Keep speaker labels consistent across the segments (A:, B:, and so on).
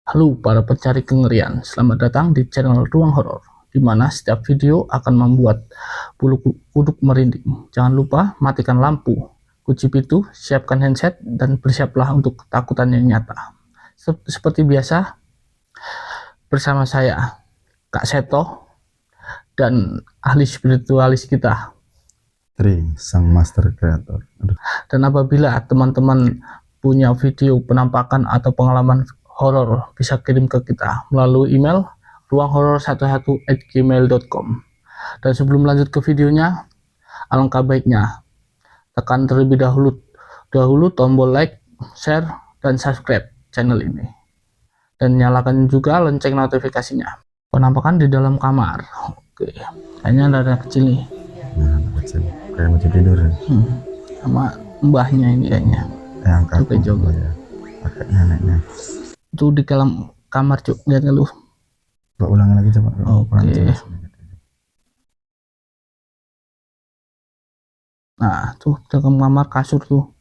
A: Halo para pencari kengerian, selamat datang di channel Ruang Horor, di mana setiap video akan membuat bulu kuduk merinding. Jangan lupa matikan lampu, kunci pintu, siapkan handset, dan bersiaplah untuk ketakutan yang nyata. Seperti biasa, bersama saya, Kak Seto, dan ahli spiritualis kita,
B: sang master creator.
A: Dan apabila teman-teman punya video penampakan atau pengalaman horor, bisa kirim ke kita melalui email ruanghoror11@gmail.com. Dan sebelum lanjut ke videonya, alangkah baiknya tekan terlebih dahulu tombol like, share, dan subscribe channel ini, dan nyalakan juga lonceng notifikasinya. Penampakan di dalam kamar. Oke, kayaknya ada anak kecil nih.
B: Nah, anak kecil kayak mau tidur
A: Sama mbahnya ini kayaknya
B: yang kakak
A: joget
B: ya, pakai neneknya.
A: Itu di dalam kamar, cuk, lihat nggak lu?
B: Coba ulangi lagi coba.
A: Oke. Nah, tuh dalam kamar kasur tuh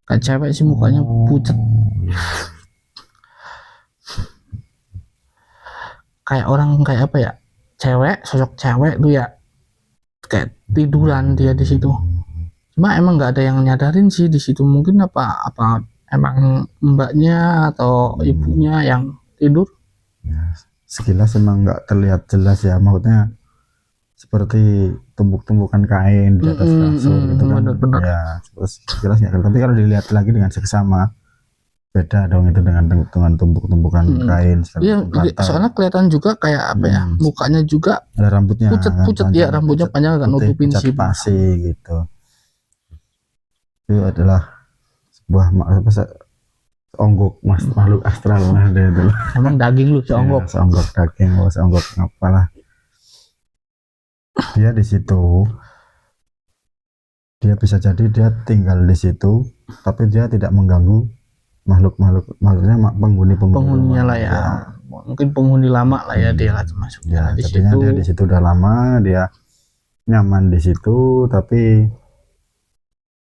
A: kayak cewek sih, mukanya pucat. Kayak orang, kayak apa ya, cewek, sosok cewek tuh ya, kayak tiduran dia di situ. Cuma emang nggak ada yang nyadarin sih di situ. Mungkin apa emang mbaknya atau ibunya yang tidur.
B: Ya, sekilas emang nggak terlihat jelas ya, maksudnya seperti tumbuk-tumbukan kain di atas kasur gitu kan.
A: Bener.
B: Ya sekilas nggak, tapi kalau dilihat lagi dengan seksama, beda dong itu dengan tumbuk-tumbukan kain.
A: Iya, soalnya kelihatan juga kayak apa ya, mukanya juga
B: ada rambutnya
A: pucat ya, rambutnya panjang agak nutupin sih
B: gitu. Itu adalah sebuah seonggok makhluk astral lah dia itu.
A: Emang daging lu seonggok?
B: Ya, seonggok daging, seonggok apalah. Dia di situ, dia bisa jadi dia tinggal di situ, tapi dia tidak mengganggu makhluknya penghuninya
A: lah ya. Mungkin penghuni lama lah ya, dia lah masuknya di situ.
B: Dia di situ udah lama, dia nyaman di situ, tapi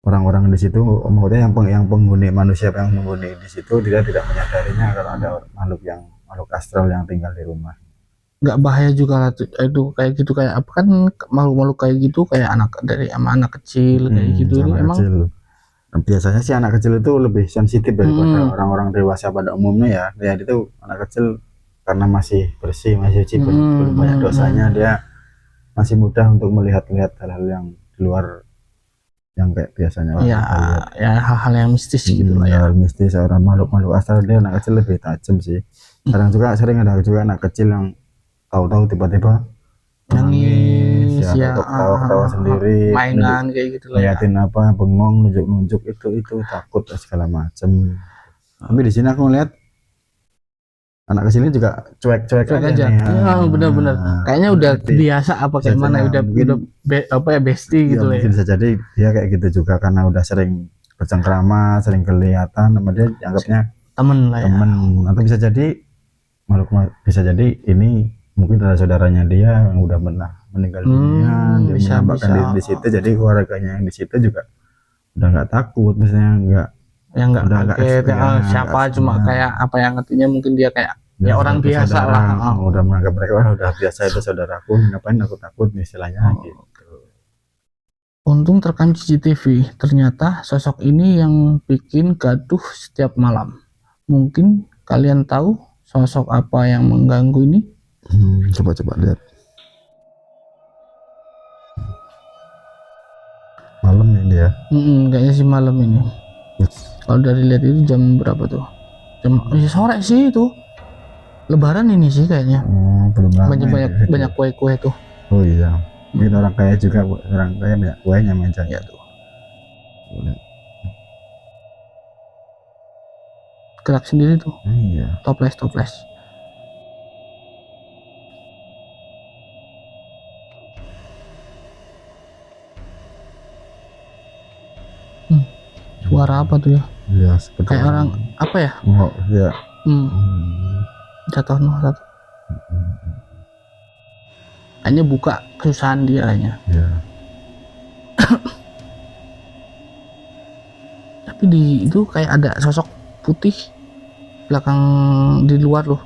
B: orang-orang di situ, maksudnya yang penghuni manusia yang menghuni di situ, dia tidak menyadarinya kalau ada makhluk astral yang tinggal di rumah.
A: Nggak bahaya juga lah itu kayak gitu, kayak apa kan, makhluk-makhluk kayak gitu kayak anak kecil kayak gitu itu emang
B: kecil. Biasanya sih anak kecil itu lebih sensitif daripada orang-orang dewasa pada umumnya ya. Dia itu anak kecil karena masih bersih, masih suci, belum banyak dosanya, dia masih mudah untuk melihat hal-hal yang di luar yang kayak biasanya
A: ya hal-hal yang mistis gitu lah ya.
B: Mistis, orang makhluk astral, dia anak kecil lebih tajam sih. Sering ada juga anak kecil yang tahu-tahu tiba-tiba
A: nangis
B: ya, ketawa sendiri,
A: mainan kayak gitu lah ya.
B: Liatin apa, bengong, nunjuk itu takut segala macem. Tapi di sini aku ngeliat anak kecil ini juga cuek aja.
A: Bener-bener kayaknya udah biasa apa kayak mana, udah apa ya, bestie gitu lah ya.
B: Bisa jadi dia kayak gitu juga karena udah sering bercengkrama, sering kelihatan sama dia, dianggapnya
A: temen lah ya.
B: Atau bisa jadi ini mungkin saudaranya dia yang udah meninggal dunia, dia menambahkan diri di situ, jadi keluarganya yang di situ juga udah nggak takut, misalnya nggak
A: kaget siapa, cuma kayak apa yang ngertinya, mungkin dia kayak ya orang biasa lah,
B: udah menganggap mereka udah biasa, itu saudaraku, ngapain aku takut istilahnya gitu.
A: Untung terekam CCTV, ternyata sosok ini yang bikin gaduh setiap malam. Mungkin kalian tahu sosok apa yang mengganggu ini?
B: Coba lihat. Malam ini ya.
A: Kayaknya sih malam ini. Kalau dari lihat itu jam berapa tuh? Jam sore sih itu. Lebaran ini sih kayaknya.
B: Belum lama.
A: Banyak kue-kue tuh.
B: Oh iya. Mungkin orang kaya juga, orang kaya banyak kuenya macam ya tuh.
A: Gerak sendiri tuh.
B: Iya.
A: Toples. Suara apa tuh ya?
B: Iya,
A: kayak orang apa ya?
B: Ya.
A: Jatuh. Kayaknya buka kesusahan dia kayaknya.
B: Ya.
A: Tapi di itu kayak ada sosok putih belakang di luar loh.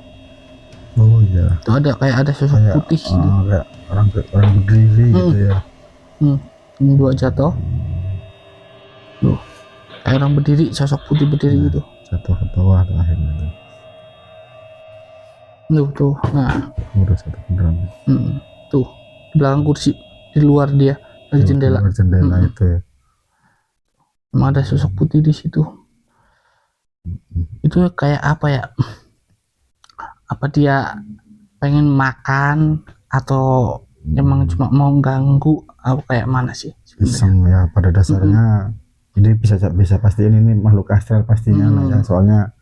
B: Oh iya.
A: Tuh ada sosok
B: Kayak,
A: putih gitu.
B: kayak orang berdiri gitu ya.
A: Ini 2 jatuh. Loh, kayak orang berdiri, sosok putih berdiri gitu.
B: Jatuh ke bawah akhirnya tuh.
A: Tuh. Nah,
B: Udah satu beneran.
A: tuh di belakang kursi, di luar dia dari jendela.
B: Di luar jendela itu ya.
A: Emang ada sosok putih di situ. Itu kayak apa ya? Apa dia pengen makan atau emang cuma mau ganggu? Apa kayak mana sih sebenarnya?
B: Iseng ya pada dasarnya. Ini bisa pastiin ini makhluk astral pastinya lah ya, soalnya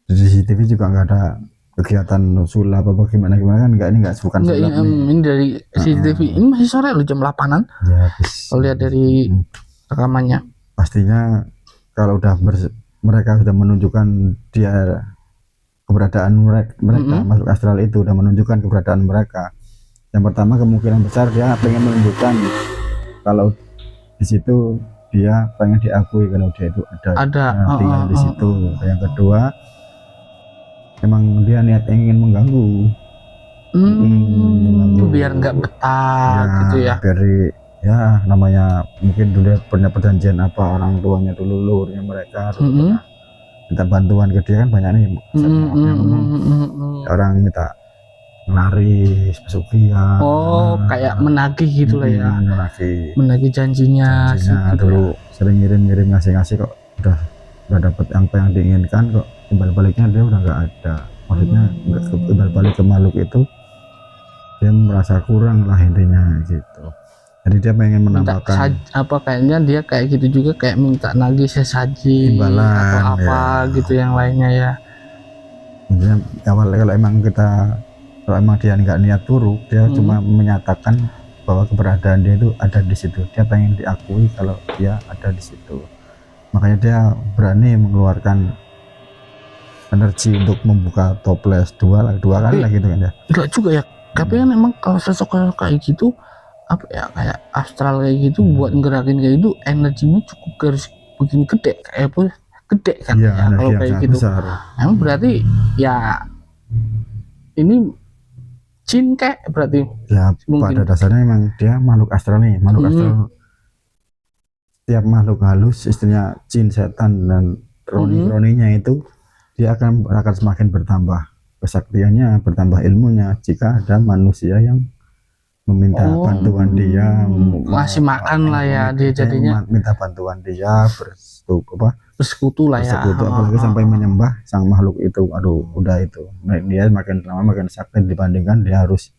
B: di CCTV juga nggak ada kegiatan sulap apa gimana kan, ini nggak bukan sulap nih.
A: Ini dari CCTV ini masih sore loh, jam 8-an
B: ya.
A: Kalau lihat dari rekamannya
B: pastinya kalau udah mereka sudah menunjukkan dia keberadaan mereka makhluk astral itu udah menunjukkan keberadaan mereka. Yang pertama kemungkinan besar dia pengen menunjukkan kalau di situ dia pengen diakui kalau dia itu ada tinggal di situ. Yang kedua emang dia niat ingin mengganggu,
A: biar nggak betah ya, gitu ya.
B: Dari ya namanya mungkin dulu punya perjanjian apa orang tuanya dulu leluhurnya mereka minta bantuan ke dia kan banyak nih. Orang minta laris pesugihan,
A: kayak menagih gitu lah ya, menagih janjinya
B: gitu dulu ya. Sering ngirim ngasih kok udah dapet apa yang diinginkan, kok timbal baliknya dia udah nggak ada, maksudnya timbal balik ke makhluk itu dia merasa kurang lah intinya gitu. Jadi dia pengen menambahkan
A: kayaknya dia kayak gitu juga, kayak minta nagih sesaji atau apa ya, gitu yang lainnya ya.
B: Intinya awal kalau emang dia nggak niat buruk, dia cuma menyatakan bahwa keberadaan dia itu ada di situ. Dia pengen diakui kalau dia ada di situ. Makanya dia berani mengeluarkan energi untuk membuka toples dua kali lah gitu kan ya.
A: Enggak juga ya. Tapi kan emang kalau sosok kayak gitu apa ya, kayak astral kayak gitu buat ngerakin kayak gitu energinya cukup harus begini gede, kayak apa gede kan ya, kalau kayak gitu. Emang berarti ya ini jin kayak berarti
B: ya mungkin. Pada dasarnya memang dia makhluk astral nih, makhluk astral. Setiap makhluk halus istrinya jin, setan dan roni-roninya itu dia akan semakin bertambah kesaktiannya, bertambah ilmunya jika ada manusia yang meminta bantuan dia,
A: masih makan lah ya, dia jadinya
B: minta bantuan dia bersekutu
A: lah ya,
B: apalagi sampai menyembah sang makhluk itu. Aduh udah itu dia makin lama makin sakti dibandingkan dia harus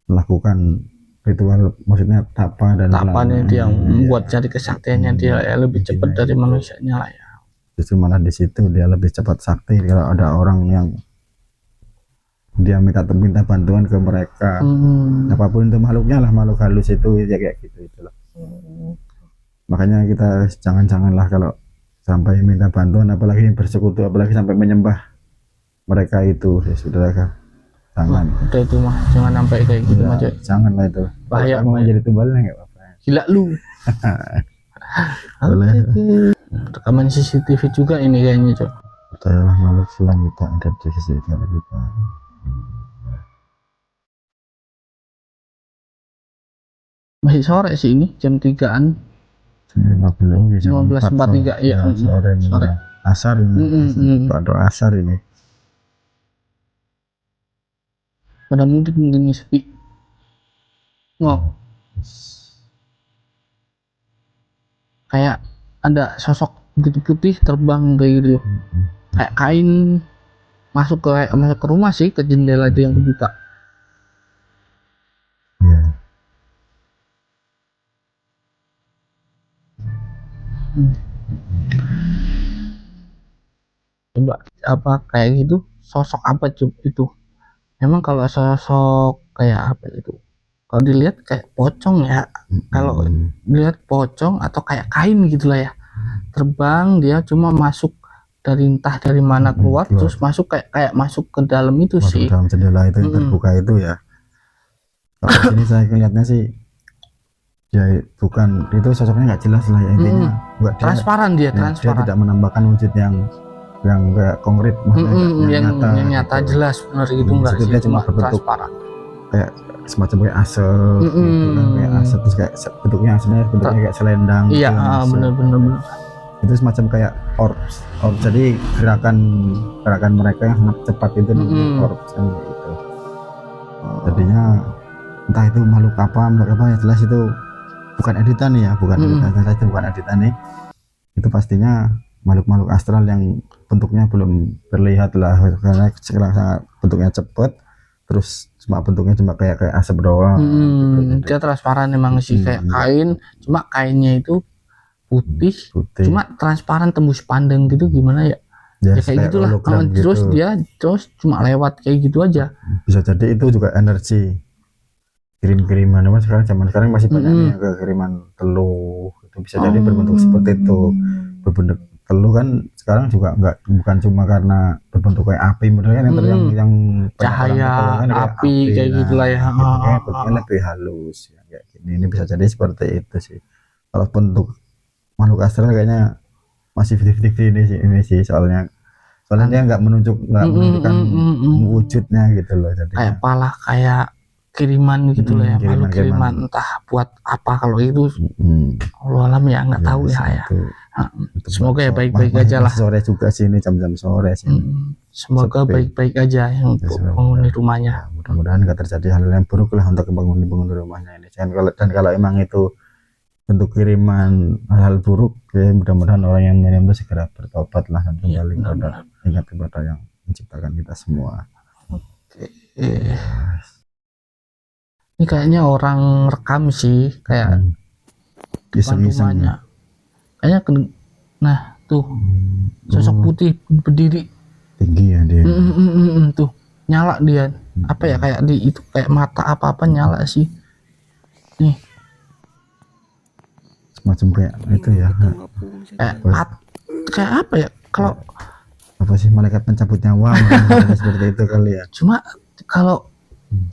B: melakukan ritual, maksudnya tapanya
A: dia membuat jadi kesaktiannya dia ya lebih cepat dari manusianya lah ya.
B: Justru malah di situ dia lebih cepat sakti kalau ada orang yang dia minta bantuan ke mereka, apapun itu makhluknya lah, makhluk halus itu ya kayak gitu itulah. Makanya kita janganlah kalau sampai minta bantuan, apalagi bersekutu, apalagi sampai menyembah mereka itu ya sudah kan, jangan.
A: Udah itu mah jangan sampai kayak gitu aja.
B: Janganlah itu.
A: Bahaya
B: mau jadi tumbalnya nggak apa-apa.
A: Gila lu. Boleh. Rekaman CCTV juga ini kayaknya, Cok.
B: Percayalah makhluk selang kita ada di CCTV kita.
A: Masih sore sih ini, jam 3-an. 15.43 ya,
B: sore. Asar ini. Pada asar ini.
A: Pada mungkin sepi. Kayak ada sosok putih terbang kayak gitu. Kayak kain masuk ke rumah sih, ke jendela itu yang kebuka. Coba apa kayak gitu, sosok apa itu? Memang kalau sosok kayak apa itu, kalau dilihat kayak pocong ya, kalau dilihat pocong atau kayak kain gitulah ya, terbang dia cuma masuk dari entah dari mana keluar, terus masuk kayak masuk ke dalam itu sih,
B: dalam jendela itu yang terbuka itu ya. Kalau sini saya lihatnya sih ya bukan itu, sosoknya nggak jelas lah ya, intinya
A: transparan dia
B: tidak menambahkan wujud yang yang kayak konkret, maksudnya
A: yang nyata
B: gitu.
A: jelas benar gitu, enggak
B: Maksudnya
A: sih
B: dia
A: cuma
B: cuma berbentuk
A: transparan.
B: kayak semacam kayak asap gitu kan, kayak asap terus kayak bentuknya aslinya bentuknya kayak selendang
A: Iya,
B: gitu yang masuk.
A: bener.
B: Itu semacam kayak orbs. Jadi gerakan mereka yang sangat cepat itu namanya orbs kan gitu. Jadinya entah itu makhluk apa ya, jelas itu bukan editan ya, bukan editan nih. Itu pastinya makhluk astral yang bentuknya belum terlihat lah, karena sekarang sangat bentuknya cepat, terus cuma bentuknya cuma kayak asap doang.
A: Gitu. Dia transparan emang sih, kayak kain, cuma kainnya itu putih, cuma transparan tembus pandang gitu, gimana ya? Ya kayak gitulah. Terus gitu. Dia cuma lewat kayak gitu aja.
B: Bisa jadi itu juga energi kirim-kiriman, sekarang sekarang masih banyak nih yang kiriman teluh, itu bisa jadi berbentuk seperti itu. Berbentuk teluh kan sekarang juga bukan cuma karena berbentuk kayak api, bener kan, yang
A: cahaya kan api kayak gitulah ya.
B: Bentuknya lebih halus ya, kayak gini. Ini bisa jadi seperti itu sih. Kalau bentuk makhluk astral kayaknya masih 50-50 ini sih, soalnya dia nggak menunjukkan wujudnya gitu loh. Jadi
A: kayak pala kayak kiriman gitu lah ya, makhluk kiriman entah buat apa kalau itu. Allah alam ya, nggak tahu ya. Semoga ya baik-baik aja lah.
B: Sore juga sih ini, jam-jam sore sih.
A: Semoga baik-baik aja yang penghuni rumahnya.
B: Mudah-mudahan nggak terjadi hal yang buruk lah untuk penghuni rumahnya ini. Dan kalau emang itu bentuk kiriman hal buruk, ya mudah-mudahan orang yang mengirim itu segera bertobat lah dan kembali ingat kepada yang menciptakan kita semua.
A: Ini kayaknya orang rekam sih, kayak depan rumahnya. Kayaknya nah tuh sosok putih berdiri
B: tinggi ya dia.
A: Tuh nyala dia. Apa ya, kayak di itu kayak mata apa nyala sih. Nih.
B: Semacam kayak itu ya.
A: Kayak apa ya? Kalau
B: apa sih, malaikat pencabut nyawa seperti itu kali ya.
A: Cuma kalau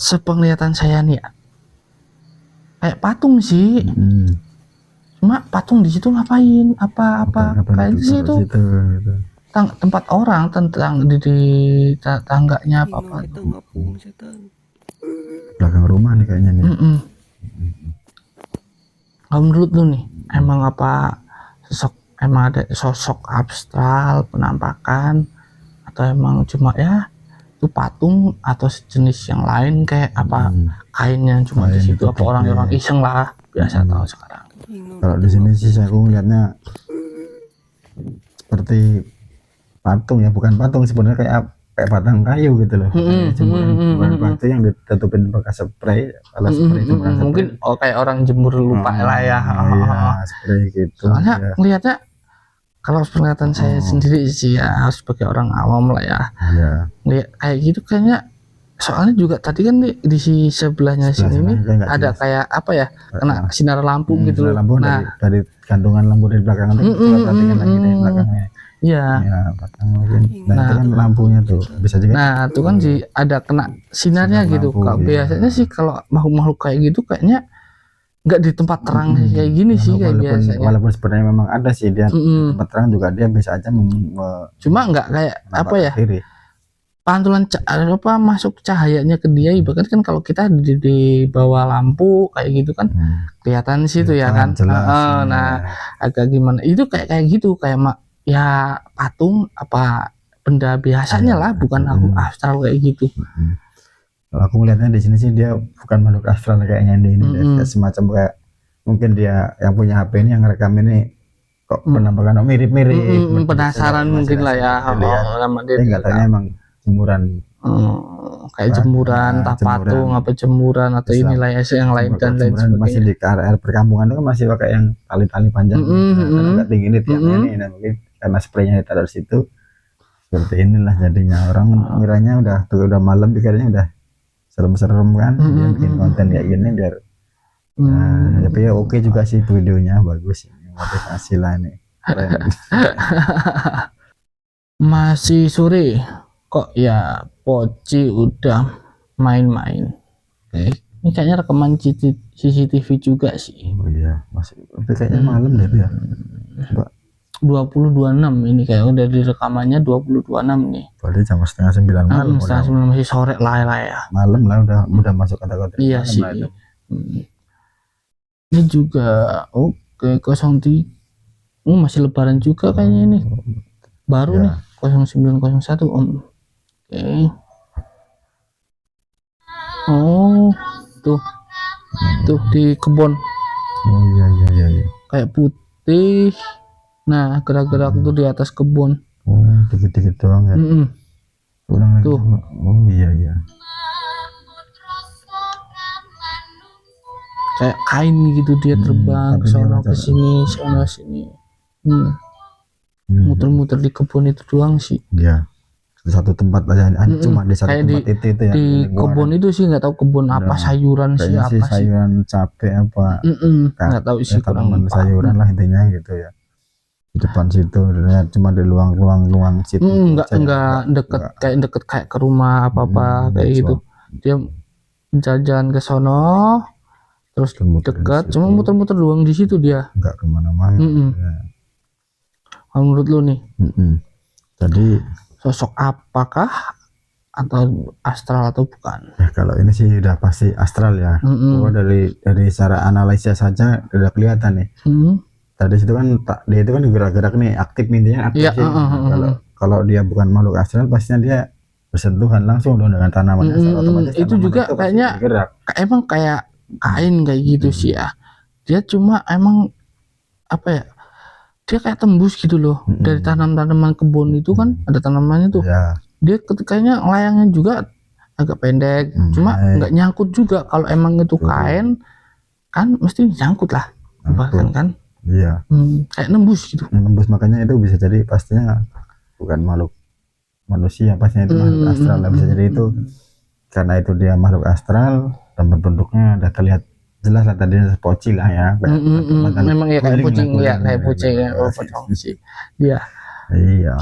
A: sepenglihatan saya nih ya, kayak patung sih. Cuma patung di situ ngapain? Apa kayak di situ tempat orang, tentang di tangganya apa
B: belakang rumah nih kayaknya nih.
A: Kalau menurut lu nih, emang ada sosok abstral penampakan, atau emang cuma ya itu patung atau sejenis yang lain, kayak apa kainnya cuma di situ, apa orang-orang iseng lah biasa tahu sekarang.
B: Kalau di sini sih saya melihatnya seperti patung ya, bukan patung sebenarnya, kayak batang kayu gitu loh. Jemuran batu yang ditutupin bekas spray, kalau spray
A: mungkin kayak orang jemur lupa lah ya.
B: Spray gitu.
A: Soalnya melihatnya, kalau penglihatan saya sendiri sih ya, sebagai orang awam lah ya. Lihat kayak gitu kayaknya, soalnya juga tadi kan di sebelahnya sini nih ada jelas. Kayak apa ya, kena sinar lampu gitu.
B: Lampu dari gantungan lampu dari belakang itu, perhatikan lagi dari belakangnya.
A: Iya.
B: Nah, itu kan lampunya tuh bisa juga.
A: Nah, itu kan ada kena sinarnya gitu. Kalau biasanya sih kalau makhluk kayak gitu kayaknya nggak di tempat terang kayak gini sih, kayak biasanya.
B: Walaupun sebenarnya memang ada sih dia tempat terang juga, dia bisa aja
A: cuma nggak kayak apa ya, pantulan masuk cahayanya ke dia. Bahkan kan kalau kita di bawah lampu kayak gitu kan kelihatan sih itu ya kan jelas, nah agak gimana itu, kayak gitu, kayak ya patung apa benda biasanya lah, bukan aku astral kayak gitu.
B: Kalau aku melihatnya di sini sih dia bukan makhluk astral kayaknya ini, semacam kayak mungkin dia yang punya HP ini, yang ngerekam ini kok penampakan mirip-mirip,
A: penasaran mungkin lah ya.
B: Dia nggak tahu emang jemuran,
A: kayak jemuran, patung apa jemuran atau inilah ya, yang lain dan lain sebagainya.
B: Masih di area perkampungan itu kan masih pakai yang tali-tali panjang, agak tinggi nih tiangnya nih, nah mungkin karena spraynya ditaruh situ, seperti inilah jadinya. Orang ngiranya udah malam, pikirnya udah serem-serem kan, dia bikin konten kayak gini biar tapi ya oke juga sih, videonya bagus, motivasi lah ini.
A: Masih sore kok ya, Poci udah main-main. Ini kayaknya rekaman CCTV juga sih.
B: Oh iya, masih kayaknya malam deh ya. Coba
A: 20.26 ini kayak udah di rekamannya 20.26 nih.
B: Berarti jam setengah 9 malam.
A: Setengah 9 masih sore lah ya.
B: Malam lah udah masuk kata-kata.
A: Iya sih. Ini juga oke 03. Masih lebaran juga kayaknya ini. Baru nih 0901 Om. Oke. Oh, tuh di kebun.
B: Oh iya.
A: Kayak putih. Nah, gerak-gerak tuh di atas kebun.
B: Oh, dikit-dikit doang ya. Tuh. Oh iya.
A: Kayak kain gitu dia terbang ke sono ke sini, sono sini. Muter-muter di kebun itu doang sih.
B: Iya. Satu tempat aja, cuma di satu tempat itu ya.
A: Di kebun itu sih nggak tahu kebun apa, sayuran sih apa sih.
B: Sayuran cabe apa.
A: Nggak tahu sih,
B: tanaman sayuran lah intinya gitu ya. Di depan situ cuma di luang situ.
A: Enggak deket kayak ke rumah apa kayak gitu. Dia jalan ke sono terus dekat, cuma muter-muter doang di situ dia.
B: Enggak kemana-mana.
A: Menurut lu nih,
B: jadi
A: sosok apakah atau astral atau bukan?
B: Ya kalau ini sih udah pasti astral ya. Dari cara analisis saja udah kelihatan nih. Tadi situ kan dia itu kan gerak-gerak nih, aktif intinya aktif sih. Kalau dia bukan makhluk astral pastinya dia bersentuhan langsung dengan tanaman astral, otomatis
A: itu juga kayaknya emang kayak kain kayak gitu sih ya. Dia cuma emang apa ya? Dia kayak tembus gitu loh. Dari tanaman kebun itu kan ada tanamannya tuh. Dia ketikanya layangnya juga agak pendek, cuma nggak nyangkut juga. Kalau emang itu kain kan mesti nyangkut lah, bahkan kan.
B: Iya.
A: Kayak nembus gitu.
B: Nembus, makanya itu bisa jadi pastinya bukan makhluk manusia, pastinya itu makhluk astral lah, bisa jadi itu karena itu dia makhluk astral dan bentuknya udah terlihat jelas lah tadinya poci lah ya.
A: Memang ya kayak kucing ya, kayak kucing ya, pocong sih dia.
B: Iya.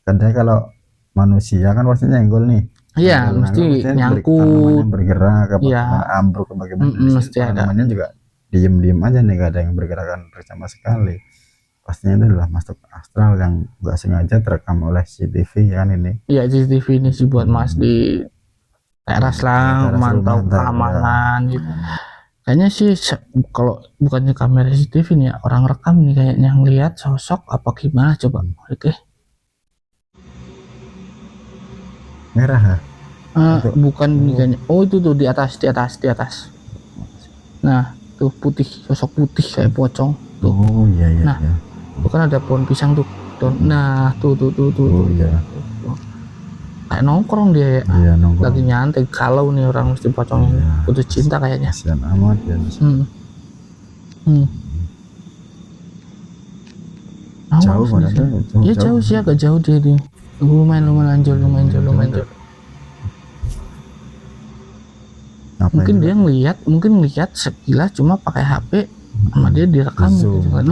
B: Kan kalau manusia kan pasti nyenggol nih.
A: Iya, mesti nyangkut,
B: bergerak, ambruk, bagaimana.
A: Mesti ada.
B: Namanya juga diem aja nih, gak ada yang bergerakan sama sekali. Pastinya itu adalah makhluk astral yang gak sengaja terekam oleh CCTV ya kan ini.
A: Iya, CCTV ini sih buat Mas di teras lah, memantau keamanan gitu. Kayaknya sih kalau bukannya kamera CCTV nih ya, orang rekam nih kayaknya ngelihat sosok apa gimana coba. Oke.
B: Merah
A: bukan ini kayaknya. Oh itu tuh di atas. Nah, tuh putih, sosok putih kayak pocong tuh.
B: Oh iya.
A: Nah, bukan ada pohon pisang tuh. Nah, tuh.
B: Oh iya.
A: Kayak nongkrong dia ya.
B: Iya, nongkrong.
A: Lagi nyantai, kalau nih orang mesti pocong putus cinta kayaknya.
B: Kasihan amat ya. Jauh padahal.
A: Iya jauh sih, agak jauh dia nih. Lumayan jauh. Mungkin dia ngelihat sekilas cuma pakai HP sama dia direkam gitu kan.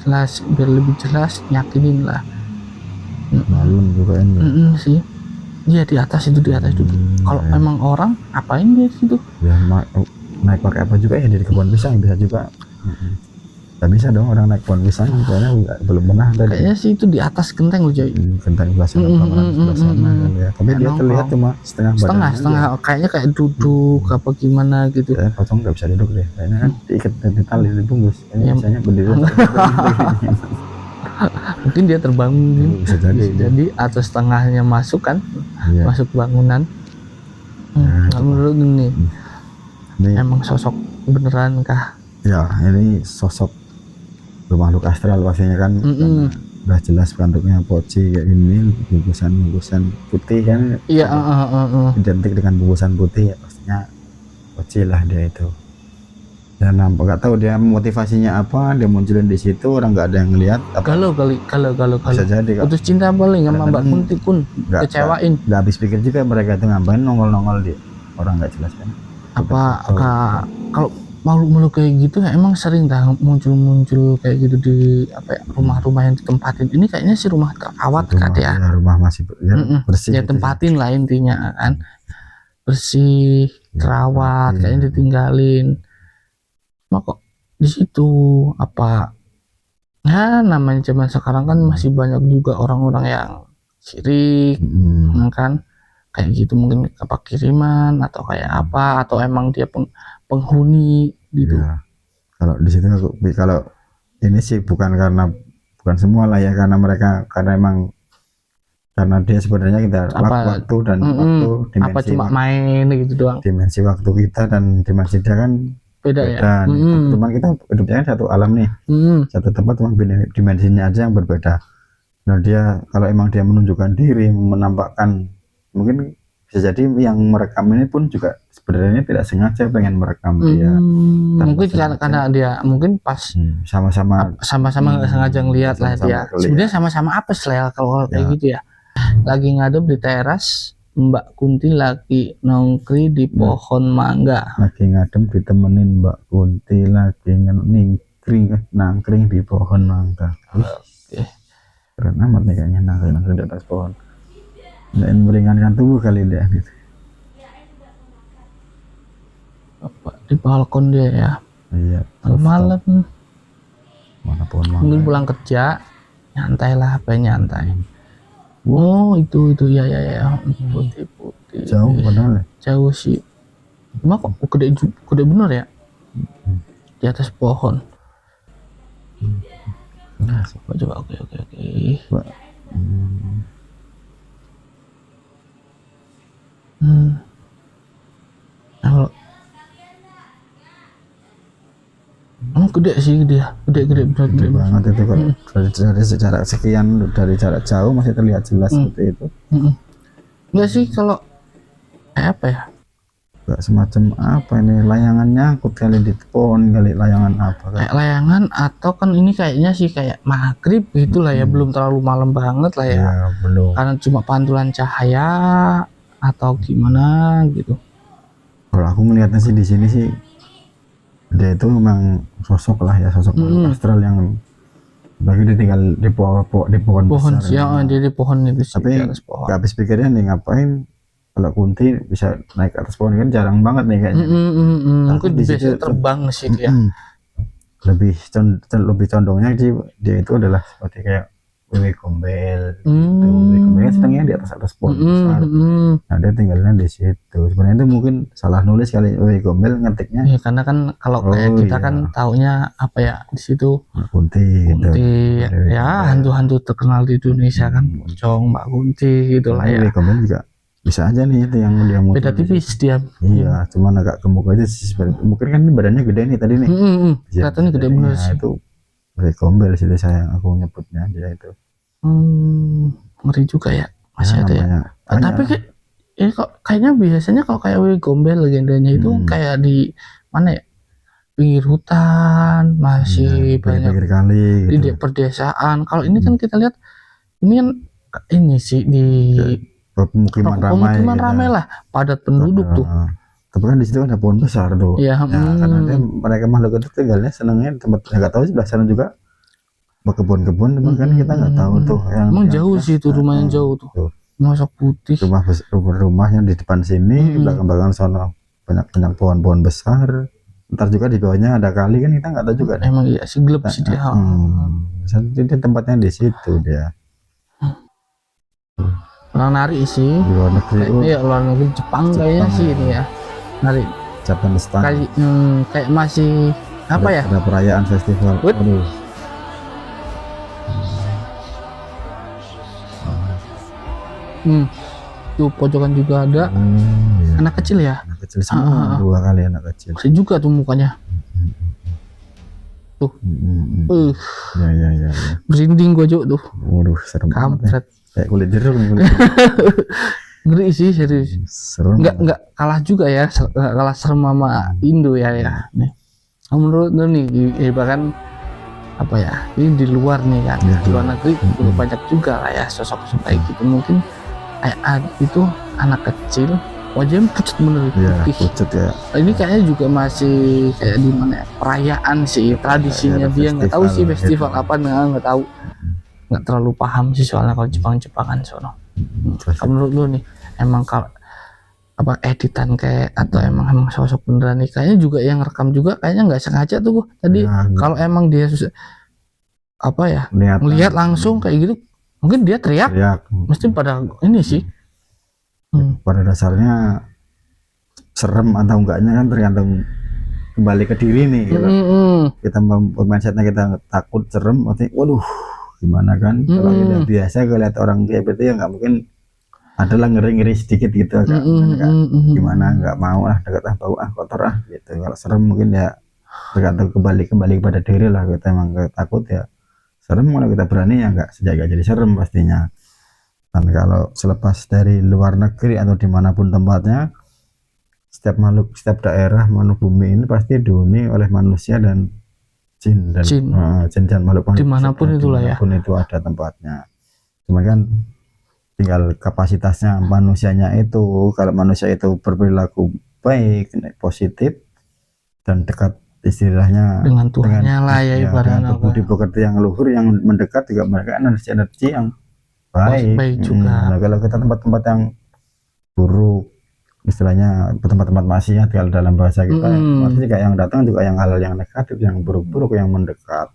A: Jelas, biar lebih jelas nyakinin lah.
B: Malam juga ini.
A: Sih. Iya di atas itu. Kalau emang orang apain dia situ?
B: Ya naik pakai apa juga ya, dari kebun pisang bisa juga. Gak bisa dong orang naik pohon pisang, soalnya belum pernah ada.
A: Kayaknya sih itu di atas genteng loh Joy.
B: Genteng sebelah sana kan ya. Tapi dia terlihat cuma setengah
A: kayaknya kayak duduk apa gimana gitu.
B: Ya pocong nggak bisa duduk deh, kayaknya kan diikat di tali dibungkus. Ini biasanya berdiri.
A: Mungkin dia terbangun,
B: bisa jadi
A: atas tengahnya masuk kan, masuk bangunan. Menurut ini emang sosok beneran kah?
B: Ya ini sosok bermakhluk astral pastinya kan. Udah jelas bentuknya poci kayak gini, bungkusan putih kan.
A: Iya.
B: Identik dengan bungkusan putih ya, pastinya poci lah dia itu. Dan nampak nggak tahu dia motivasinya apa, dia munculin di situ, orang nggak ada yang ngelihat.
A: Kalau
B: bisa jadi
A: putus cinta paling sama Mbak Kunti pun kecewain.
B: Nggak habis pikir juga mereka itu ngapain nongol dia, orang nggak jelas kan.
A: Kalau makhluk-makhluk kayak gitu ya emang sering muncul kayak gitu di rumah-rumah yang ditempatin. Ini kayaknya sih rumah terawat kan ya.
B: Rumah masih bersih.
A: Ya tempatin lah intinya kan, bersih, terawat, kayaknya ditinggalin. Kok di situ Ya namanya zaman sekarang kan masih banyak juga orang-orang yang sirik, kan kayak gitu, mungkin apa kiriman atau kayak apa, atau emang dia penghuni gitu.
B: Ya, kalau di situ kalau ini sih bukan semua lah ya, karena emang karena dia sebenarnya kita
A: Apa
B: waktu dan waktu
A: apa
B: dimensi
A: cuma main gitu doang,
B: dimensi waktu kita dan dimensi dia kan
A: beda ya.
B: beda nih. Cuman kita hidupnya kan satu alam nih, satu tempat, cuma dimensinya aja yang berbeda. Nah dia kalau emang dia menunjukkan diri, menampakkan, mungkin bisa jadi yang merekam ini pun juga sebenarnya tidak sengaja pengen merekam dia.
A: Mungkin karena dia mungkin pas
B: sama-sama
A: nggak sengaja ngelihat lah dia. Sebenarnya sama-sama apes lah ya, kalau kayak gitu ya. Lagi ngadep di teras, Mbak Kunti lagi nongkri di pohon mangga.
B: Lagi ngadem ditemenin Mbak Kunti lagi nangkring di pohon mangga.
A: Oke.
B: Keren amat nih kayaknya nangkring di atas pohon. Dan meringankan tubuh kali dia gitu.
A: Apa di balkon dia ya?
B: Iya.
A: Malam-malam.
B: Mana pohon mangga.
A: Mungkin pulang kerja, nyantai lah, apa nyantai. Oh itu ya putih.
B: Jauh padahal.
A: Jauh sih. Cuma kok gede bener ya? Di atas pohon. Coba oke. Kalau gede sih dia, gede
B: banget itu kalau dari jarak jauh masih terlihat jelas seperti itu.
A: Enggak sih kalau apa ya?
B: Enggak semacam apa ini, layangan nyangkut kali di pohon kali, layangan apa
A: kayak layangan, atau kan ini kayaknya sih kayak maghrib gitulah ya, belum terlalu malam banget lah ya,
B: belum,
A: karena cuma pantulan cahaya atau gimana gitu.
B: Kalau aku melihatnya sih di sini sih dia itu memang sosok lah ya, sosok astral yang bagi dia tinggal di pohon besar
A: siang dia di pohon itu sih,
B: tapi gak habis pikirnya nih ngapain kalau Kunti bisa naik ke atas pohon, kan jarang banget nih kayaknya.
A: Mungkin biasa terbang sih dia.
B: Lebih condongnya dia itu adalah seperti kayak Wewe Gombel. Wewe Gombel kan sedangnya di atas pohon besar. Nah dia tinggalnya di situ. Sebenarnya itu mungkin salah nulis kali Wewe Gombel ngetiknya.
A: Ya karena kan kalau kayak kita kan taunya apa ya di situ
B: Kunti gitu.
A: Ya hantu-hantu terkenal di Indonesia kan, pocong Mbak Kunti gitu lah ya.
B: Wewe Gombel juga bisa aja nih itu yang dia
A: beda tipis dia.
B: Iya, cuman agak gemuk aja sih. Mungkin kan badannya gede nih tadi nih.
A: Kelihatannya gede bener sih.
B: Itu Wewe Gombel sih saya aku nyebutnya dia itu.
A: Ngeri juga ya, masih ada ya. Tapi ini kok kayaknya biasanya kalau kayak Wewe Gombel legendanya itu kayak di mana ya, pinggir hutan, masih banyak
B: kali
A: di perdesaan. Kalau ini kan kita lihat ini kan ini sih di
B: pemukiman
A: ramai lah, padat penduduk tuh.
B: Tapi kan di situ ada pohon besar tuh.
A: Ya,
B: karena mereka makhluk itu tinggalnya senangnya di tempat nggak tahu sebelah sana juga berkebun-kebun, kan kita nggak tahu tuh.
A: Emang jauh sih itu rumahnya, jauh tuh. Masak putih.
B: Rumahnya di depan sini, belakang sana banyak pohon-pohon besar. Ntar juga di bawahnya ada kali, kan kita nggak tahu juga.
A: Emang iya sih gelap sih dia.
B: Jadi tempatnya di situ dia.
A: Orang nari sih.
B: Di luar negeri.
A: Iya luar negeri, Jepang kayaknya sih ini ya. Nari.
B: Japan style.
A: Kayak masih apa ya?
B: Ada perayaan festival. Aduh.
A: Tuh pojokan juga ada.
B: Iya.
A: Anak kecil ya?
B: Anak kecil semua, 2 kali anak kecil.
A: Masih juga tuh mukanya. Tuh.
B: Ya.
A: Merinding gua juga tuh.
B: Waduh, serem banget. Kayak kulit jeruk nih.
A: Ngeri sih serius.
B: Serem.
A: Nggak kalah juga ya, kalah serem sama Indo ya. Nih. Menurut lu nih, bahkan apa ya? Ini di luar nih kan, di luar negeri banyak juga lah ya sosok-sosok kayak gitu. Mungkin kayak itu anak kecil, wajahnya pucat bener. Pucat ya. Ini kayaknya juga masih kayak di mana ya, perayaan sih, tradisinya dia. Nggak tahu sih festival apa, nggak tahu. Nggak terlalu paham sih soalnya kalau Jepangan sono. Kalau menurut lu nih, emang kalau apa editan kayak atau emang sosok beneran nih, kayaknya juga yang rekam juga kayaknya nggak sengaja tuh tadi. Kalau emang dia apa ya,
B: Kelihatan.
A: melihat langsung kayak gitu, mungkin dia teriak, mesti pada ini sih.
B: Pada dasarnya serem atau enggaknya kan tergantung kembali ke diri nih gitu. Kita mindsetnya kita takut, serem, berarti waduh gimana kan. Kalau kita biasa ngeliat orang kayak gitu ya nggak mungkin, adalah ngeri-ngeri sedikit gitu agak gimana, nggak mau lah dekat, bau kotor gitu. Kalau serem mungkin ya tergantung kembali kepada diri lah. Kita emang takut ya serem, kalau kita berani ya nggak sejaga jadi serem pastinya. Dan kalau selepas dari luar negeri atau dimanapun tempatnya, setiap makhluk, setiap daerah makhluk bumi ini pasti dihuni oleh manusia dan jin dan makhluk
A: dimanapun itulah ya,
B: dimanapun itu ada tempatnya. Cuma kan tinggal kapasitasnya manusianya itu. Kalau manusia itu berperilaku baik, positif, dan dekat istilahnya
A: dengan Tuhannya lah ya, ibaratnya
B: budi pekerti yang luhur, yang mendekat juga mereka energi yang baik
A: juga.
B: Nah, kalau kita tempat-tempat yang buruk, istilahnya tempat-tempat maksiat, kalau dalam bahasa kita pasti juga yang datang juga yang hal yang negatif, yang buruk-buruk yang mendekat.